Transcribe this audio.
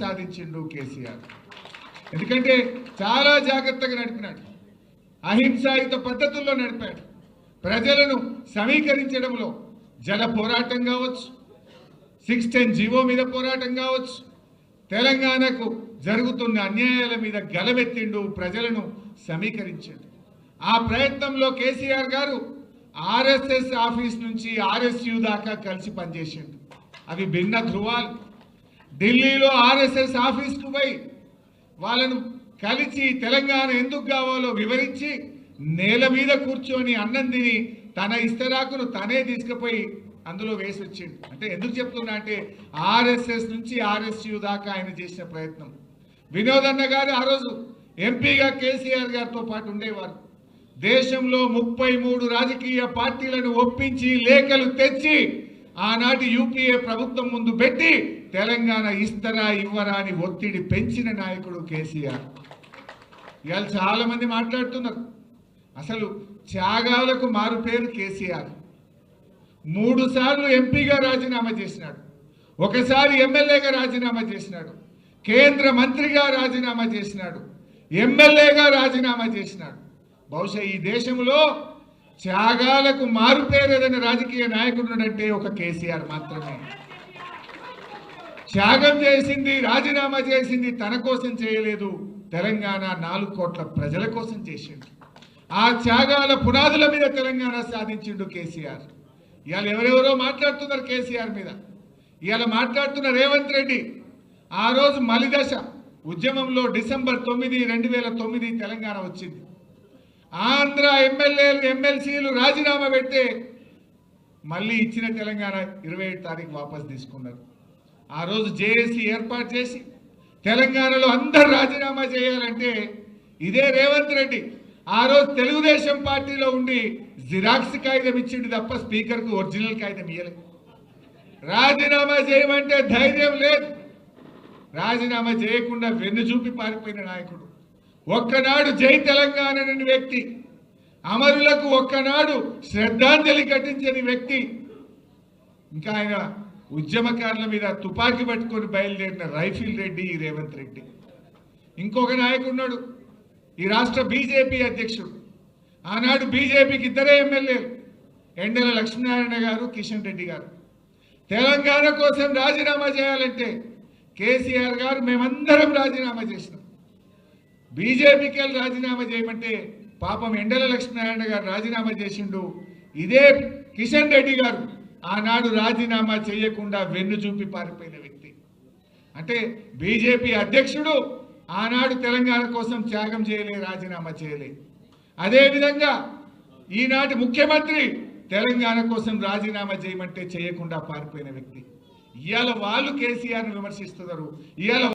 సాధించిండు కేసీఆర్. ఎందుకంటే చాలా జాగ్రత్తగా నడిపినాడు, అహింసాయుత పద్ధతుల్లో నడిపాడు. ప్రజలను సమీకరించడంలో జల పోరాటం కావచ్చు, 610 జీవో మీద పోరాటం కావచ్చు, తెలంగాణకు జరుగుతున్న అన్యాయాల మీద గలమెత్తిండు, ప్రజలను సమీకరించాడు. ఆ ప్రయత్నంలో కేసీఆర్ గారు ఆర్ఎస్ఎస్ ఆఫీస్ నుంచి ఆర్ఎస్యు దాకా కలిసి పనిచేసిండు. అవి భిన్న ధృవాలు. ఢిల్లీలో ఆర్ఎస్ఎస్ ఆఫీస్కు పోయి వాళ్ళను కలిసి తెలంగాణ ఎందుకు కావాలో వివరించి నేల మీద కూర్చొని అన్నం తిని తన ఇస్తరాకును తనే తీసుకుపోయి అందులో వేసి వచ్చిండు. అంటే ఎందుకు చెప్తున్నా అంటే ఆర్ఎస్ఎస్ నుంచి ఆర్ఎస్యు దాకా ఆయన చేసిన ప్రయత్నం. వినోద్ అన్న గారు ఆ రోజు ఎంపీగా కేసీఆర్ గారితో పాటు ఉండేవారు. దేశంలో 33 రాజకీయ పార్టీలను ఒప్పించి లేఖలు తెచ్చి ఆనాటి యూపీఏ ప్రభుత్వం ముందు పెట్టి తెలంగాణ ఇస్తరా ఇవ్వరా అని ఒత్తిడి పెంచిన నాయకుడు కేసీఆర్. ఇవాళ చాలా మంది మాట్లాడుతున్నారు, అసలు త్యాగాలకు మారు పేరు కేసీఆర్. 3 సార్లు ఎంపీగా రాజీనామా చేసినాడు, ఒకసారి ఎమ్మెల్యేగా రాజీనామా చేసినాడు, కేంద్ర మంత్రిగా రాజీనామా చేసినాడు, ఎమ్మెల్యేగా రాజీనామా చేసినాడు. బహుశా ఈ దేశంలో త్యాగాలకు మారు పేరు ఏదైనా రాజకీయ నాయకుడు అంటే ఒక కేసీఆర్ మాత్రమే. త్యాగం చేసింది, రాజీనామా చేసింది తన కోసం చేయలేదు, తెలంగాణ 4 కోట్ల ప్రజల కోసం చేసిండు. ఆ త్యాగాల పునాదుల మీద తెలంగాణ సాధించిండు కేసీఆర్. ఇవాళ ఎవరెవరో మాట్లాడుతున్నారు కేసీఆర్ మీద. ఇవాళ మాట్లాడుతున్న రేవంత్ రెడ్డి ఆ రోజు మలిదశ ఉద్యమంలో డిసెంబర్ 9, 2009 తెలంగాణ వచ్చింది. ఆంధ్ర ఎమ్మెల్యేలు ఎమ్మెల్సీలు రాజీనామా పెడితే మళ్ళీ ఇచ్చిన తెలంగాణ 27 తారీఖు వాపసు తీసుకున్నారు. ఆ రోజు జేఏసీ ఏర్పాటు చేసి తెలంగాణలో అందరు రాజీనామా చేయాలంటే ఇదే రేవంత్ రెడ్డి ఆ రోజు తెలుగుదేశం పార్టీలో ఉండి జిరాక్స్ కాగితం ఇచ్చిండు తప్ప స్పీకర్కు ఒరిజినల్ కాగితం ఇవ్వలేదు. రాజీనామా చేయమంటే ధైర్యం లేదు, రాజీనామా చేయకుండా వెన్ను చూపి పారిపోయిన నాయకుడు. ఒక్కనాడు జై తెలంగాణ అనే వ్యక్తి, అమరులకు ఒక్కనాడు శ్రద్ధాంజలి ఘటించని వ్యక్తి, ఇంకా ఆయన ఉద్యమకారుల మీద తుపాకీ పట్టుకొని బయలుదేరిన రైఫిల్ రెడ్డి రేవంత్ రెడ్డి. ఇంకొక నాయకుడున్నాడు ఈ రాష్ట్ర బీజేపీ అధ్యక్షుడు. ఆనాడు బీజేపీకి 2 ఎమ్మెల్యేలు, ఎండల లక్ష్మీనారాయణ గారు, కిషన్ రెడ్డి గారు. తెలంగాణ కోసం రాజీనామా చేయాలంటే కేసీఆర్ గారు మేమందరం రాజీనామా చేసినాం. బీజేపీకి వెళ్ళి రాజీనామా చేయమంటే పాపం ఎండల లక్ష్మీనారాయణ గారు రాజీనామా చేసిండు. ఇదే కిషన్ రెడ్డి గారు ఆనాడు రాజీనామా చేయకుండా వెన్ను చూపి పారిపోయిన వ్యక్తి. అంటే బీజేపీ అధ్యక్షుడు ఆనాడు తెలంగాణ కోసం త్యాగం చేయలే, రాజీనామా చేయలే. అదేవిధంగా ఈనాటి ముఖ్యమంత్రి తెలంగాణ కోసం రాజీనామా చేయమంటే చేయకుండా పారిపోయిన వ్యక్తి. ఇవాళ వాళ్ళు కేసీఆర్ను విమర్శిస్తున్నారు. ఇవాళ